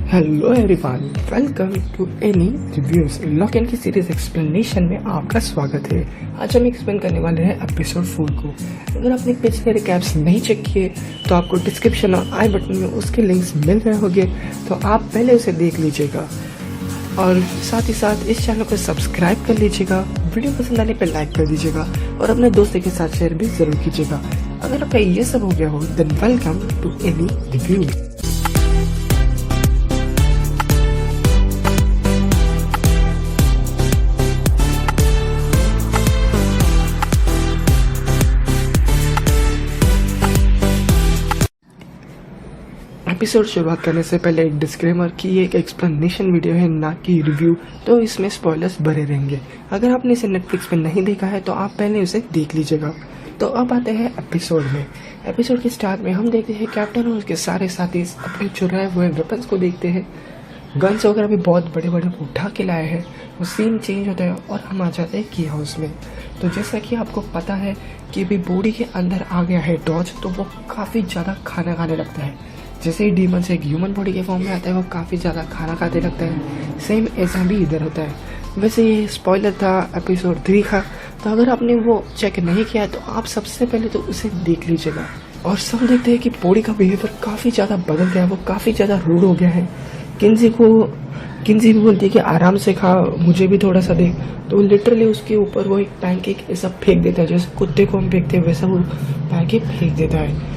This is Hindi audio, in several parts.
Hello everyone, welcome to any reviews. Lock in की सीरीज एक्सप्लेनेशन में आपका स्वागत है। आज हम एक्सप्लेन करने वाले हैं एपिसोड 4 को। अगर आपने पिछले रिकैप्स नहीं चेक किए तो आपको डिस्क्रिप्शन और आई बटन में उसके लिंक्स मिल रहे होंगे, तो आप पहले उसे देख लीजिएगा और साथ ही साथ इस चैनल को सब्सक्राइब कर लीजिएगा। वीडियो पसंद आने पर लाइक कर दीजिएगा और अपने दोस्तों के साथ शेयर भी जरूर कीजिएगा। अगर आपका ये सब हो गया हो then welcome to any review. Episode शुरुआत करने से पहले एक डिस्क्लेमर कि ये एक एक्सप्लेनेशन वीडियो है, ना कि रिव्यू, तो इसमें स्पॉयलर्स भरे रहेंगे। अगर आपने इसे नेटफ्लिक्स पे नहीं देखा है तो आप पहले उसे देख लीजिएगा। तो अब आते हैं एपिसोड में। एपिसोड के स्टार्ट में हम देखते हैं कैप्टन और उसके सारे साथी अपने चुराए हुए वेपन्स को देखते हैं। गन्स वगैरह भी बहुत बड़े बड़े उठा के लाए हैं। वो सीन चेंज होता है और हम आ जाते हैं की हाउस में। तो जैसा कि आपको पता है कि अभी बॉडी के अंदर आ गया है डॉज, तो वो काफ़ी ज़्यादा खाना खाने लगता है। जैसे ही डीमन से एक ह्यूमन बॉडी के फॉर्म में आता है वो काफ़ी ज़्यादा खाना खाते लगता है। सेम ऐसा भी इधर होता है। वैसे ये स्पॉइलर था एपिसोड 3 का, तो अगर आपने वो चेक नहीं किया तो आप सबसे पहले तो उसे देख लीजिएगा। और सब देखते हैं कि बॉडी का बिहेवियर काफ़ी ज़्यादा बदल गया है, वो काफ़ी ज़्यादा रूड हो गया है। किन्जी भी बोलती है कि आराम से खा, मुझे भी थोड़ा सा दे। तो लिटरली उसके ऊपर वो एक पैनकेक ऐसा फेंक देता है, जैसे कुत्ते को हम फेंकते हैं वैसा वो पैनकेक फेंक देता है।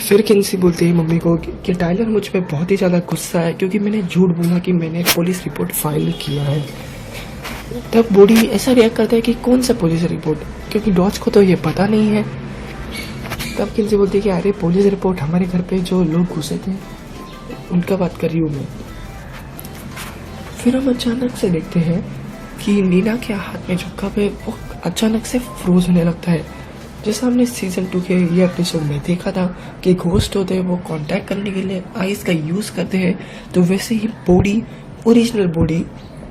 फिर किन्सी बोलती है मम्मी को कि टाइलर मुझ पे बहुत ही ज़्यादा गुस्सा है क्योंकि मैंने झूठ बोला कि मैंने पुलिस रिपोर्ट फाइल किया है। तब बॉडी ऐसा रिएक्ट करता है कि कौन सा पुलिस रिपोर्ट, क्योंकि डॉज को तो ये पता नहीं है। तब किन्सी बोलती है कि अरे पुलिस रिपोर्ट हमारे घर पे जो लोग घुसे थे उनका बात कर रही हूँ मैं। फिर हम अचानक से देखते हैं कि नीना के हाथ में जो कप है वो अचानक से फ्रोज होने लगता है। जैसा हमने सीजन 2 के ये एपिसोड में देखा था कि घोस्ट होते हैं वो कांटेक्ट करने के लिए आइस का यूज़ करते हैं, तो वैसे ही बॉडी, ओरिजिनल बॉडी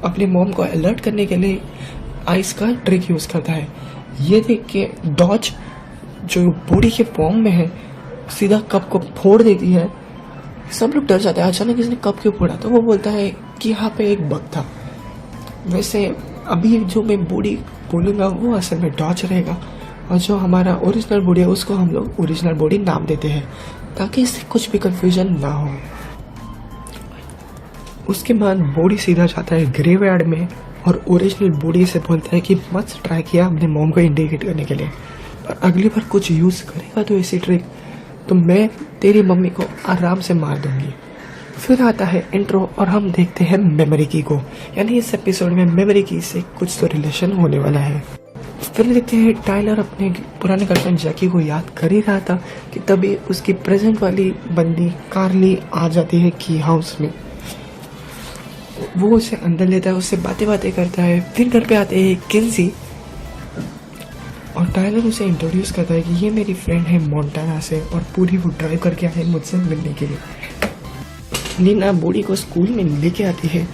अपने मॉम को अलर्ट करने के लिए आइस का ट्रिक यूज़ करता है। ये देख के डॉज जो बॉडी के फॉर्म में है सीधा कप को फोड़ देती है। सब लोग डर जाते हैं, अचानक इसने कप क्यों फोड़ा। तो वो बोलता है कि यहाँ पे एक बग था। वैसे अभी जो मैं बॉडी बोलूँगा वो असल में डॉज रहेगा और जो हमारा ओरिजिनल बॉडी है उसको हम लोग ओरिजिनल बॉडी नाम देते हैं ताकि इससे कुछ भी कंफ्यूजन ना हो। उसके बाद बॉडी सीधा जाता है ग्रेवयार्ड में और ओरिजिनल बॉडी से बोलता है कि मत ट्राई किया अपने मॉम को इंडिकेट करने के लिए, पर अगली बार कुछ यूज़ करेगा तो ऐसी ट्रिक तो मैं तेरी मम्मी को आराम से मार दूंगी। फिर आता है इंट्रो और हम देखते हैं मेमोरी की को, यानी इस एपिसोड में मेमोरी की से कुछ तो रिलेशन होने वाला है। फिर देखते हैं टाइलर अपने पुराने गर्लफ्रेंड जैकी को याद कर ही रहा था कि तभी उसकी प्रेजेंट वाली बंदी कार्ली आ जाती है की हाउस में। वो उसे अंदर लेता है, उससे बातें करता है। फिर घर पे आते हैं किन्सी और टाइलर उसे इंट्रोड्यूस करता है कि ये मेरी फ्रेंड है मोंटाना से और पूरी वो ड्राइव करके आए मुझसे मिलने के लिए। नीना बॉडी को स्कूल में लेके आती है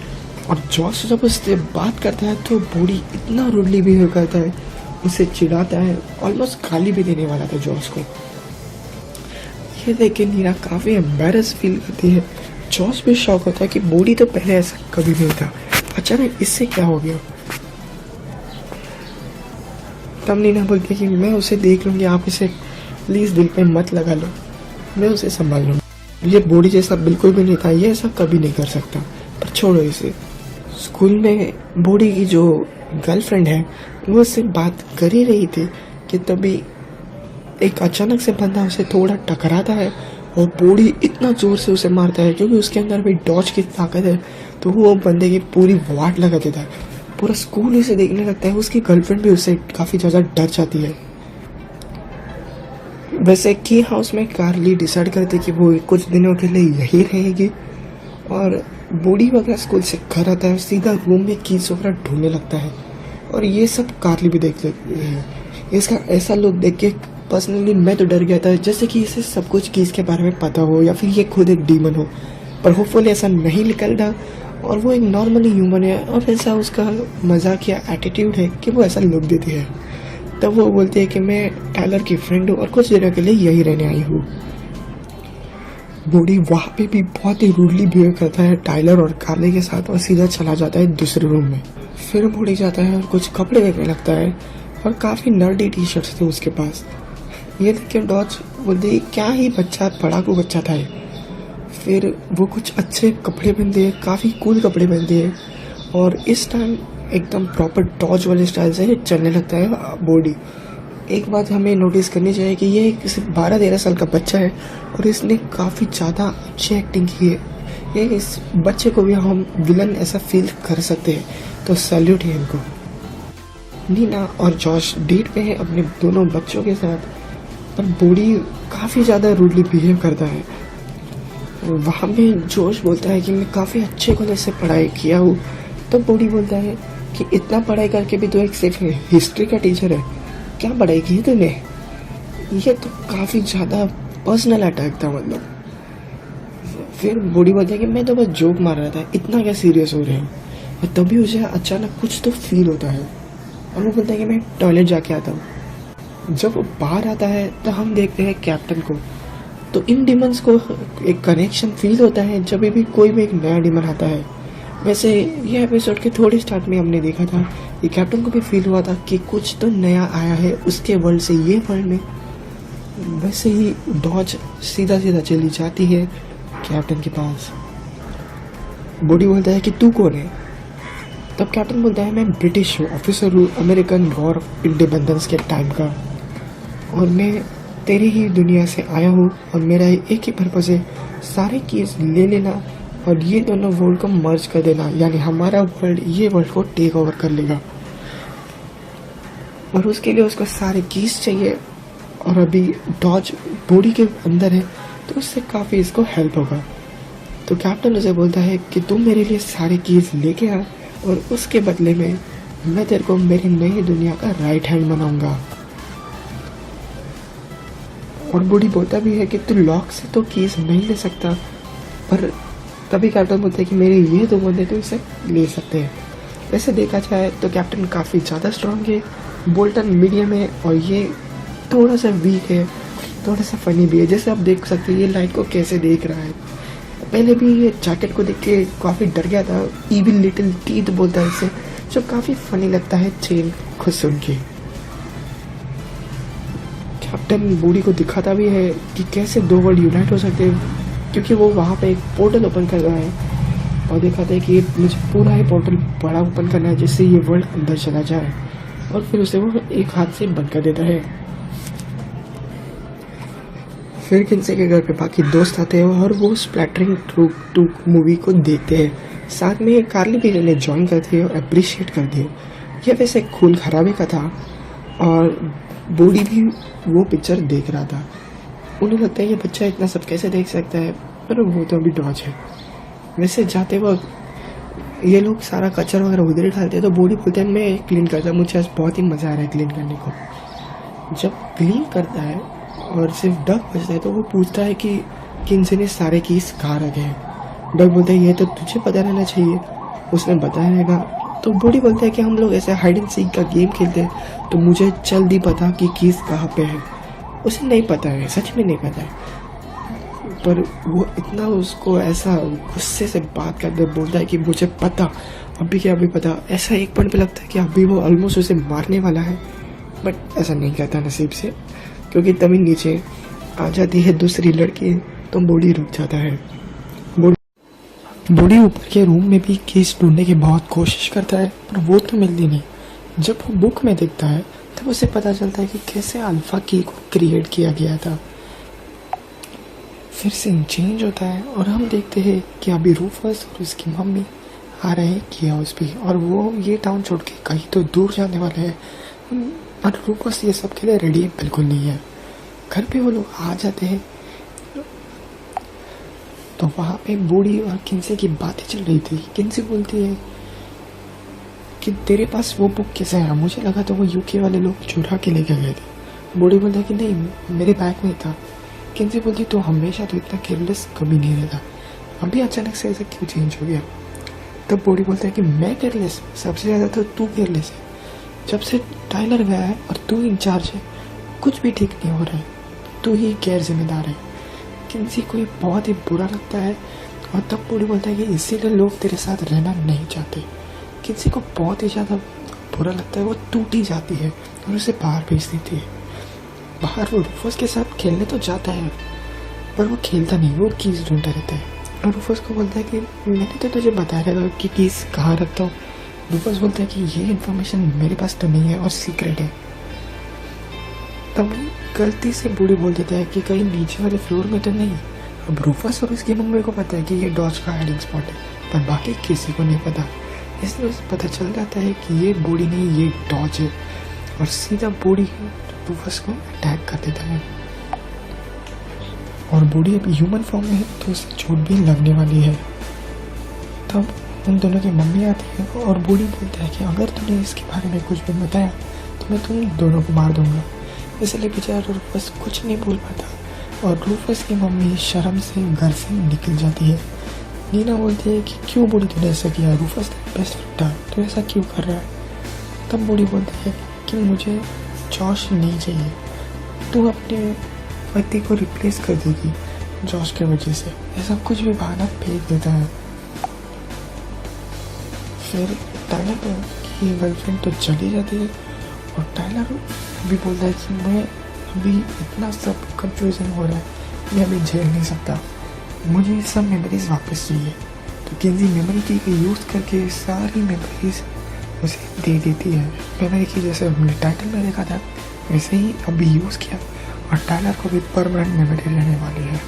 और जॉस जब उससे बात करता है तो बॉडी इतना रूडली बिहेव करता है, उसे चिढ़ाता है, ऑलमोस्ट गाली भी देने वाला था जॉस को। ये देख के नीना काफ़ी एम्बैरस फील करती है। जॉस भी शॉक होता है कि बॉडी तो पहले ऐसा कभी नहीं था, अचानक इससे क्या हो गया। तब नीना बोलती है कि मैं उसे देख लूँगी, आप इसे प्लीज़ दिल पे मत लगा लो, मैं उसे संभाल लूँगी। ये बॉडी जैसा बिल्कुल भी नहीं था, ये ऐसा कभी नहीं कर सकता, पर छोड़ो इसे। स्कूल में बॉडी की जो गर्लफ्रेंड है वो उससे बात कर ही रही थी कि तभी एक अचानक से बंदा उसे थोड़ा टकराता है और बॉडी इतना जोर से उसे मारता है क्योंकि उसके अंदर भी डॉज की ताकत है, तो वो बंदे की पूरी वाट लगा देता है। पूरा स्कूल उसे देखने लगता है। उसकी गर्लफ्रेंड भी उससे काफ़ी ज़्यादा डर जाती है। वैसे की हाउस में कार्ली डिसाइड करती कि वो कुछ दिनों के लिए यही रहेगी और बॉडी वगैरह स्कूल से घर आता है, सीधा रूम में कीज वगैरह ढूंढने लगता है और ये सब कार्ली भी देख लेती है। इसका ऐसा लुक देख के पर्सनली मैं तो डर गया था, जैसे कि इसे सब कुछ कीज के बारे में पता हो या फिर ये खुद एक डीमन हो, पर होपफुली ऐसा नहीं निकल रहा और वो एक नॉर्मली ह्यूमन है और ऐसा उसका मजाकिया एटीट्यूड है कि वो ऐसा लुक देती है। तब वो बोलती है कि मैं टाइलर की फ्रेंड हूँ और कुछ दिनों के लिए यही रहने आई हूँ। बूढ़ी वहाँ पे भी बहुत ही रूडली बिहेव करता है टाइलर और कार्ली के साथ और सीधा चला जाता है दूसरे रूम में। फिर बूढ़ी जाता है और कुछ कपड़े देखने लगता है और काफ़ी नर्डी टी शर्ट्स थे उसके पास। ये देख के डॉज बोलते ही क्या ही बच्चा, पढ़ाकू बच्चा था ये। फिर वो कुछ अच्छे कपड़े पहनते हैं, काफ़ी कूल कपड़े पहनते हैं और इस टाइम एकदम प्रॉपर डॉज वाले स्टाइल से चलने लगता है बॉडी। एक बात हमें नोटिस करनी चाहिए कि ये एक सिर्फ 12-13 साल का बच्चा है और इसने काफ़ी ज़्यादा अच्छी एक्टिंग की है। ये इस बच्चे को भी हम विलन ऐसा फील कर सकते हैं, तो सैल्यूट है इनको। नीना और जॉश डेट पे है अपने दोनों बच्चों के साथ, पर बूढ़ी काफ़ी ज़्यादा रूडली बिहेव करता है। वहाँ पे जोश बोलता है कि मैं काफ़ी अच्छे कॉलेज से पढ़ाई किया हूँ, तो बूढ़ी बोलता है कि इतना पढ़ाई करके भी तो एक सिर्फ हिस्ट्री का टीचर है, क्या पढ़ाई की तूने। ये तो काफ़ी ज़्यादा पर्सनल अटैक था मतलब। फिर बूढ़ी बोलती है कि मैं तो बस जोक मार रहा था, इतना क्या सीरियस हो रहे हैं। और तभी उसे अचानक कुछ तो फील होता है और वो बोलता है कि मैं टॉयलेट जाके आता हूँ। जब वो बाहर आता है तो हम देखते हैं कैप्टन को। तो इन डिमंस को एक कनेक्शन फील होता है जब भी कोई भी एक नया डिमन आता है। वैसे ये एपिसोड के थोड़ी स्टार्ट में हमने देखा था कि कैप्टन को भी फील हुआ था कि कुछ तो नया आया है उसके वर्ल्ड से ये वर्ल्ड में। वैसे ही डॉज सीधा सीधा चली जाती है कैप्टन के पास। बॉडी बोलता है कि तू कौन है। तब कैप्टन बोलता है मैं ब्रिटिश ऑफिसर हूँ, अमेरिकन वॉर ऑफ इंडिपेंडेंस के टाइम का, और मैं तेरी ही दुनिया से आया हूँ और मेरा एक ही पर्पस है, सारे कीज ले लेना और ये दोनों वर्ल्ड को मर्ज कर देना, यानी हमारा वर्ल्ड ये वर्ल्ड को टेक ओवर कर लेगा। और उसके लिए उसको सारे कीज चाहिए और अभी डॉज बॉडी के अंदर है तो उससे काफ़ी इसको हेल्प होगा। तो कैप्टन उसे बोलता है कि तुम मेरे लिए सारे कीज लेके आ और उसके बदले में मैं तेरे को मेरी नई दुनिया का राइट हैंड बनाऊंगा। और बूढ़ी बोलता भी है कि तू लॉक से तो कीज नहीं ले सकता, पर तभी कैप्टन बोलते हैं कि मेरे ये दो बंदे तो इसे ले सकते हैं। वैसे देखा जाए तो कैप्टन काफ़ी ज़्यादा स्ट्रांग है, बोल्टन मीडियम है और ये थोड़ा सा वीक है, थोड़ा सा फनी भी है। जैसे आप देख सकते हैं ये लाइट को कैसे देख रहा है। पहले भी ये जैकेट को देख के काफ़ी डर गया था, इविल लिटिल टीथ बोलता है इसे, जो काफ़ी फनी लगता है चेन खुद सुन के। कैप्टन बूढ़ी को दिखाता भी है कि कैसे दो वर्ल्ड यूनाइट हो सकते हैं, क्योंकि वो वहाँ पे एक पोर्टल ओपन कर रहा है और दिखाता है कि मुझे पूरा ही पोर्टल बड़ा ओपन करना है जिससे ये वर्ल्ड अंदर चला जाए, और फिर उसे वो एक हाथ से बंद कर देता है। फिर किन्से के घर पे बाकी दोस्त आते हैं और वो स्प्लैटरिंग 2 मूवी को देखते हैं। साथ में कार्ली भी इन्हें ज्वाइन करती है और अप्रिशिएट करती है। यह वैसे खून खराबे का था और बूढ़ी भी वो पिक्चर देख रहा था। उन्हें लगता है ये बच्चा इतना सब कैसे देख सकता है, पर वो तो अभी डॉज है। वैसे जाते वक्त ये लोग सारा कचरा वगैरह उधर ही डालते हैं, तो बूढ़ी बोलते हैं मैं क्लीन करता हूँ, मुझे आज बहुत ही मज़ा आ रहा है क्लीन करने को। जब क्लीन करता है और सिर्फ डग बचता है तो वो पूछता है कि किन्से ने सारे कीज कहाँ रखे हैं। डग बोलता है ये तो तुझे पता रहना चाहिए, उसने बताया रहेगा। तो बूढ़ी बोलता है कि हम लोग ऐसे हाइड एंड सीक का गेम खेलते हैं तो मुझे जल्दी पता कि कीज कहाँ पे है। उसे नहीं पता है, सच में नहीं पता है, पर वो इतना उसको ऐसा गुस्से से बात करते बोलता है कि मुझे पता, अभी क्या अभी पता। ऐसा एक पॉइंट पे लगता है कि अभी वो ऑलमोस्ट उसे मारने वाला है, बट ऐसा नहीं कहता नसीब से, क्योंकि तभी नीचे आ जाती है दूसरी लड़की, तो बूढ़ी रुक जाता है। बूढ़ी ऊपर के रूम में भी कीज ढूंढने की बहुत कोशिश करता है, पर वो तो मिलती नहीं। जब वो बुक में देखता है तब उसे पता चलता है कि कैसे अल्फा की को क्रिएट किया गया था। फिर सीन चेंज होता है और हम देखते हैं कि अभी रूफस और उसकी मम्मी आ रहे हैं की हाउस पे, और वो ये टाउन छोड़ के कहीं तो दूर जाने वाले हैं। और रूफस ये सब के लिए रेडी बिल्कुल नहीं है। घर पे वो लोग आ जाते हैं तो वहाँ पे बूढ़ी और किन्से की बातें चल रही थी। किन्से बोलती है कि तेरे पास वो बुक कैसे है, मुझे लगा तो वो यूके वाले लोग चुरा के लेके गए थे। बूढ़ी बोलता है कि नहीं मेरे बैग में था। किन्से बोलती तो हमेशा तो इतना केयरलेस कभी नहीं रहता, अभी अचानक से ऐसा क्यों चेंज हो गया। तब बूढ़ी बोलता है कि मैं केयरलेस, सबसे ज़्यादा तो तू केयरलेस है। जब से टाइलर गया है और तू इंचार्ज है कुछ भी ठीक नहीं हो रहा है, तू ही गैर जिम्मेदार है। किन्सी को ये बहुत ही बुरा लगता है और तब बूढ़ी बोलता है कि इसीलिए लोग तेरे साथ रहना नहीं चाहते। किन्सी को बहुत ही ज़्यादा बुरा लगता है, वो टूटी जाती है और उसे बाहर भेज देती है। बाहर वो रूफस के साथ खेलने तो जाता है पर वो खेलता नहीं, वो कीज ढूंढता रहता है और रूफस को बोलता है कि मैंने तो तुझे बताया था कि कीज कहाँ रखता हूँ। रूफस बोलता है कि ये इन्फॉर्मेशन मेरे पास तो नहीं है और सीक्रेट है। तब गलती से बूढ़ी बोल देता है कि कहीं नीचे वाले फ्लोर में तो नहीं। अब रूफस और उसकी मम्मी को पता है कि ये डॉज का हाइडिंग स्पॉट है पर बाकी किसी को नहीं पता, इसलिए उसे पता चल जाता है कि ये बूढ़ी नहीं, ये डॉज है और सीधा बूढ़ी रूफस को अटैक कर देता है। और बूढ़ी अभी ह्यूमन फॉर्म में है तो उसे चोट भी लगने वाली है। तब उन दोनों की मम्मी आती है और बूढ़ी बोलता है कि अगर तूने इसके बारे में कुछ भी बताया तो मैं तुम दोनों को मार दूंगा। इसलिए बेचारा रूफस कुछ नहीं बोल पाता और रूफस की मम्मी शर्म से घर से निकल जाती है। नीना बोलती है कि क्यों बूढ़ी तूने ऐसा किया, रूफस तेरा बेस्ट फ्रेंड था, तू ऐसा क्यों कर रहा है। तब बूढ़ी बोलती है कि मुझे जॉश नहीं चाहिए, तू अपने पति को रिप्लेस कर देगी जॉश के वजह से। ऐसा कुछ भी बहाना फेंक देता है। फिर टाइलर की गर्लफ्रेंड तो चली जाती है और टाइलर भी बोलता है कि मैं अभी इतना सब कंफ्यूजन हो रहा है, मैं अभी झेल नहीं सकता, मुझे सब मेमोरीज वापस चाहिए। तो किन्सी मेमोरी की यूज़ करके सारी मेमोरीज उसे दे देती है। मेमोरी की जैसे हमने टाइटल में देखा था वैसे ही अभी यूज़ किया और टाइलर को भी परमानेंट मेमोरी रहने वाली है।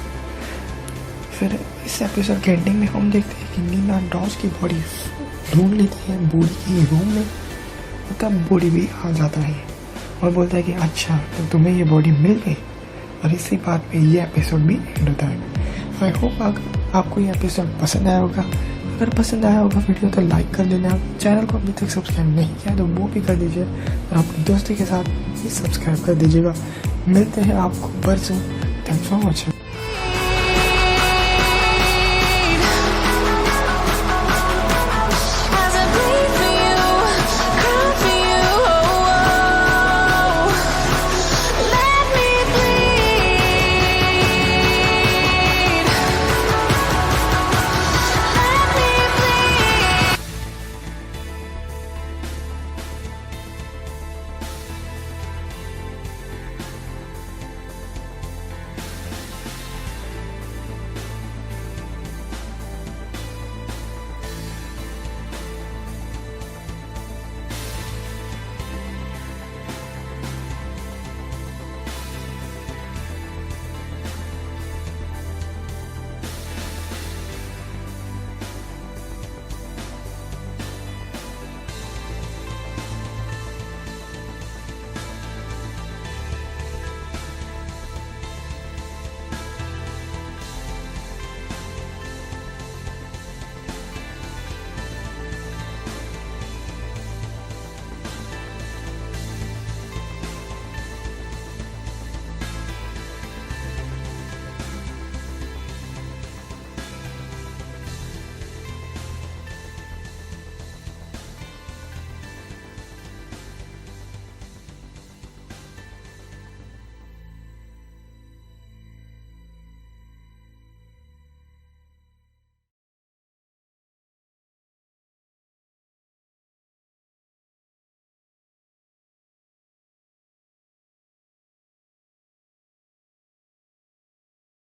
फिर इस एपिसोड के एंडिंग में हम देखते हैं कि नीना डॉज की बॉडी ढूंढ लेती है बूढ़ी की रूम में। तब बूढ़ी भी आ जाता है और बोलता है कि अच्छा तो तुम्हें ये बॉडी मिल गई, और इसी बात पे ये एपिसोड भी एंड होता है। आई होप आपको ये एपिसोड पसंद आया होगा। अगर पसंद आया होगा वीडियो तो लाइक कर देना, चैनल को अभी तक सब्सक्राइब नहीं किया तो वो भी कर दीजिए और अपने दोस्तों के साथ भी सब्सक्राइब कर दीजिएगा। मिलते हैं आपको परसों। Thanks for watching.